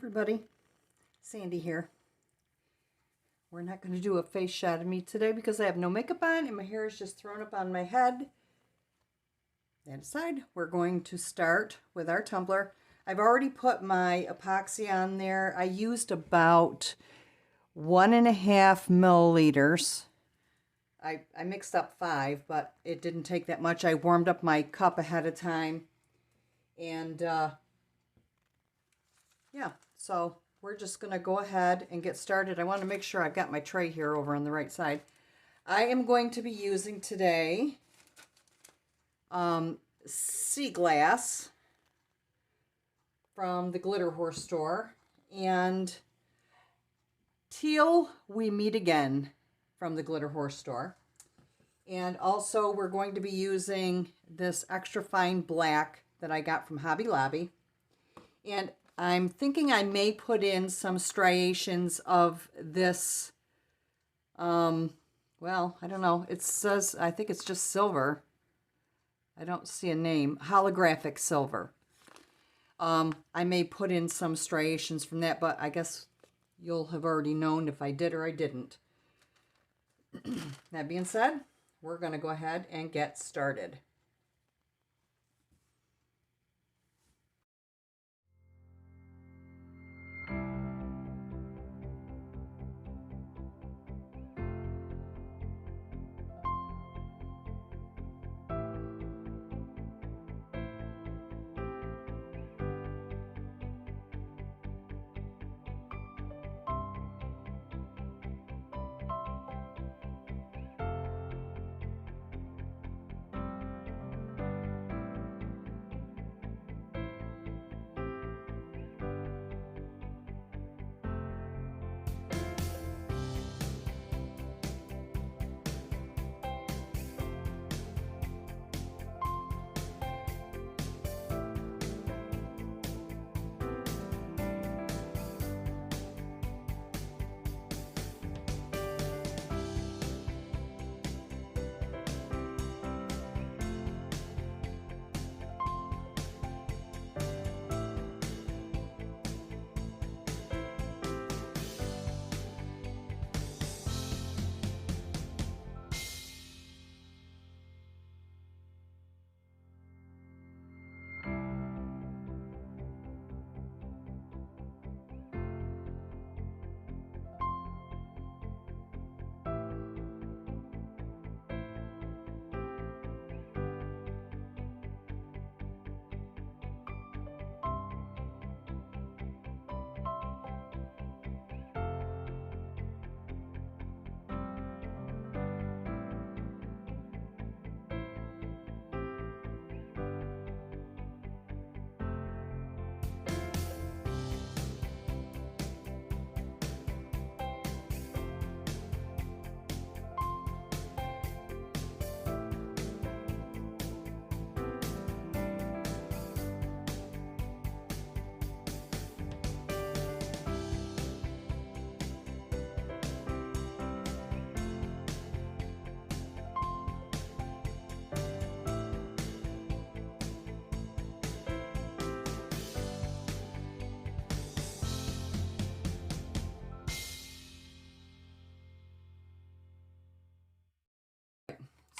Everybody, Sandy here. We're not going to do a face shot of me today because I have no makeup on and my hair is just thrown up on my head. That aside, we're going to start with our tumbler. I've already put my epoxy on there. I used about 1.5 milliliters. I mixed up 5, but it didn't take that much. I warmed up my cup ahead of time. And yeah, so we're just going to go ahead and get started. I want to make sure I've got my tray here over on the right side. I am going to be using today sea glass from the Glitter Horse store and Teal We Meet Again from the Glitter Horse store. And also we're going to be using this extra fine black that I got from Hobby Lobby. And I'm thinking I may put in some striations of this, well, I don't know. It says, I think it's just silver. I don't see a name. Holographic silver. I may put in some striations from that, but I guess you'll have already known if I did or I didn't. That being said, we're going to go ahead and get started.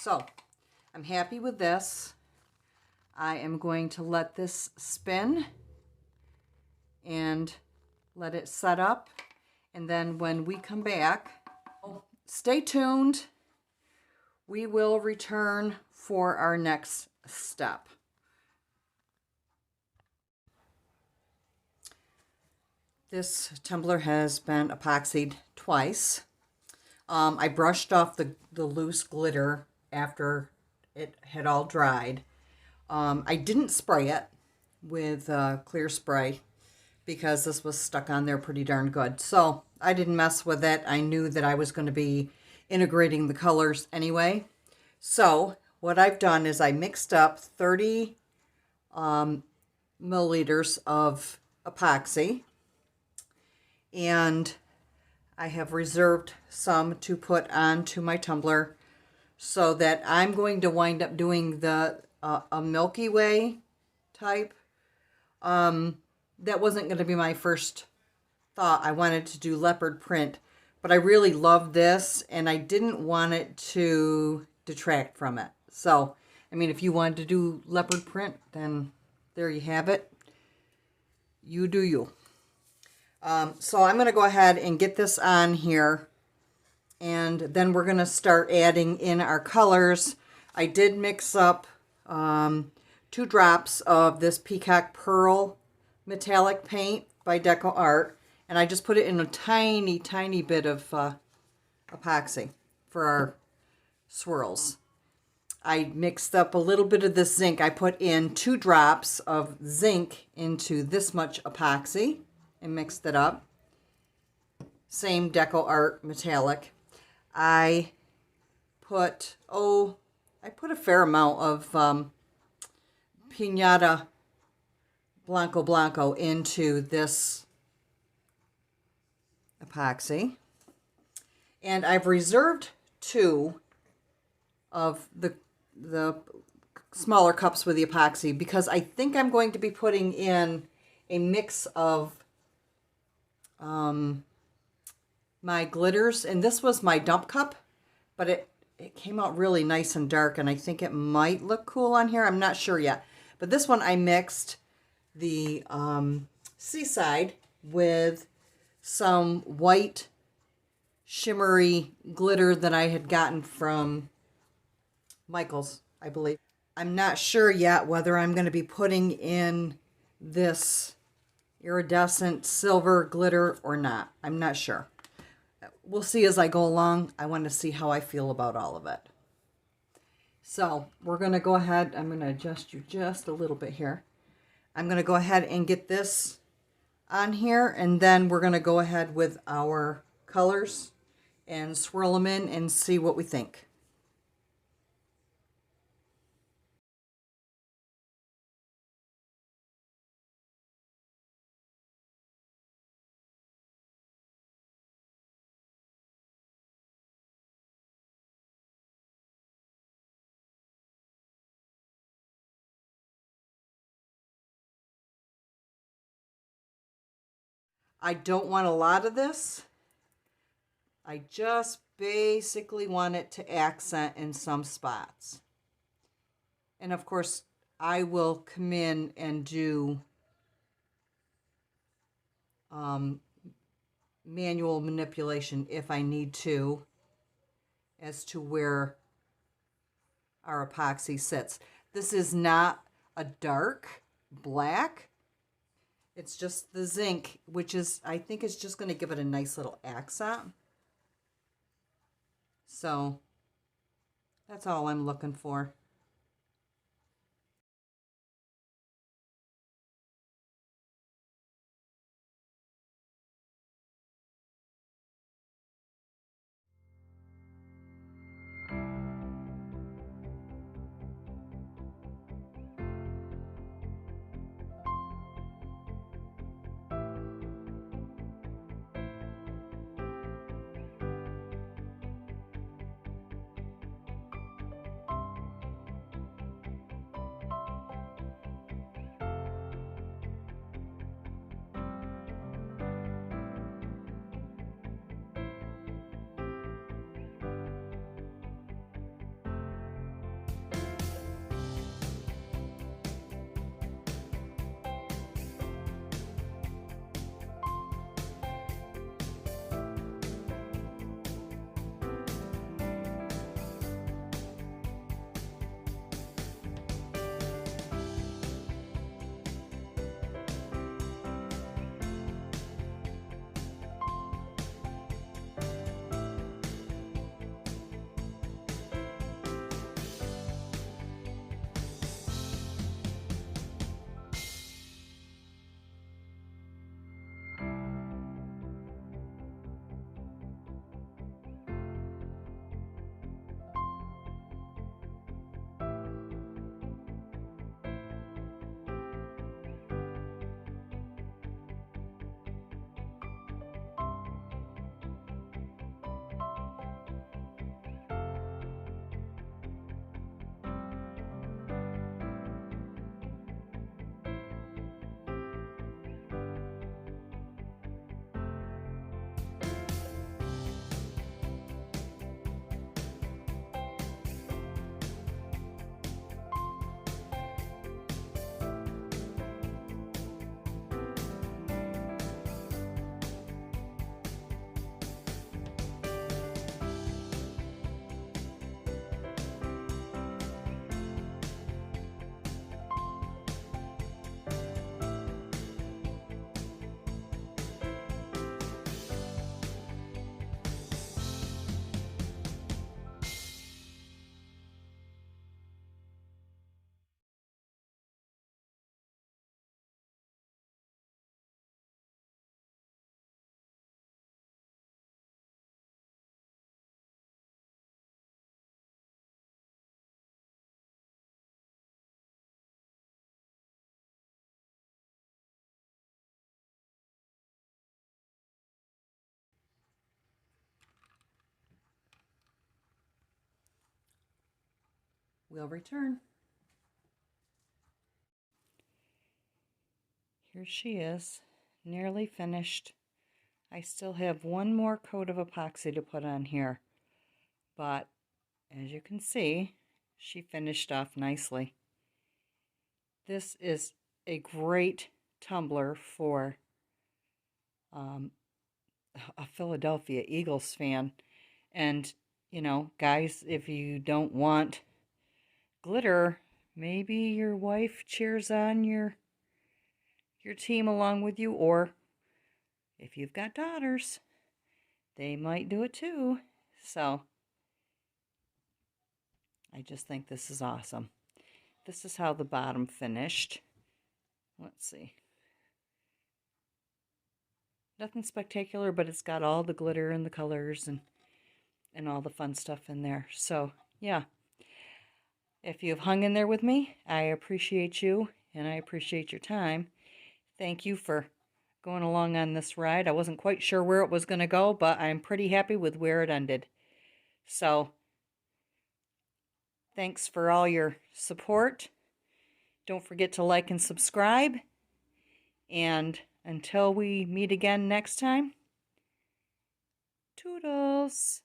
So, I'm happy with this. I am going to let this spin and let it set up. And then when we come back, stay tuned. We will return for our next step. This tumbler has been epoxied twice. I brushed off the loose glitter after it had all dried. I didn't spray it with clear spray because this was stuck on there pretty darn good. So I didn't mess with it. I knew that I was going to be integrating the colors anyway. So what I've done is I mixed up 30 milliliters of epoxy, and I have reserved some to put onto my tumbler so that I'm going to wind up doing the a Milky Way type. That wasn't going to be my first thought I wanted to do leopard print, but I really love this and I didn't want it to detract from it. So, I mean, if you wanted to do leopard print, then there you have it. You do you. So I'm going to go ahead and get this on here, and then we're going to start adding in our colors. I did mix up 2 drops of this Peacock Pearl metallic paint by Deco Art, and I just put it in a tiny, tiny bit of epoxy for our swirls. I mixed up a little bit of this zinc. I put in 2 drops of zinc into this much epoxy and mixed it up. Same Deco Art metallic. I put a fair amount of Pinata Blanco into this epoxy. And I've reserved 2 of the smaller cups with the epoxy because I think I'm going to be putting in a mix of my glitters, and this was my dump cup, but it came out really nice and dark, and I think it might look cool on here. I'm not sure yet, but this one I mixed the Seaside with some white shimmery glitter that I had gotten from Michael's, I believe. I'm not sure yet whether I'm going to be putting in this iridescent silver glitter or not. I'm not sure. We'll see as I go along. I want to see how I feel about all of it. So we're going to go ahead. I'm going to adjust you just a little bit here. I'm going to go ahead and get this on here, and then we're going to go ahead with our colors and swirl them in and see what we think. I don't want a lot of this. I just basically want it to accent in some spots. And of course, I will come in and do manual manipulation if I need to as to where our epoxy sits. This is not a dark black. It's just the zinc, which is, I think, is just going to give it a nice little accent. So that's all I'm looking for. we'll return. Here she is, nearly finished. I still have one more coat of epoxy to put on here, but as you can see, she finished off nicely. This is a great tumbler for a Philadelphia Eagles fan. And, you know, guys, if you don't want glitter, maybe your wife cheers on your team along with you, or if you've got daughters, they might do it too. So I just think this is awesome. This is how the bottom finished. Let's see. Nothing spectacular, but it's got all the glitter and the colors and all the fun stuff in there. So, yeah. If you've hung in there with me, I appreciate you, and I appreciate your time. Thank you for going along on this ride. I wasn't quite sure where it was going to go, but I'm pretty happy with where it ended. So, thanks for all your support. Don't forget to like and subscribe. And until we meet again next time, toodles.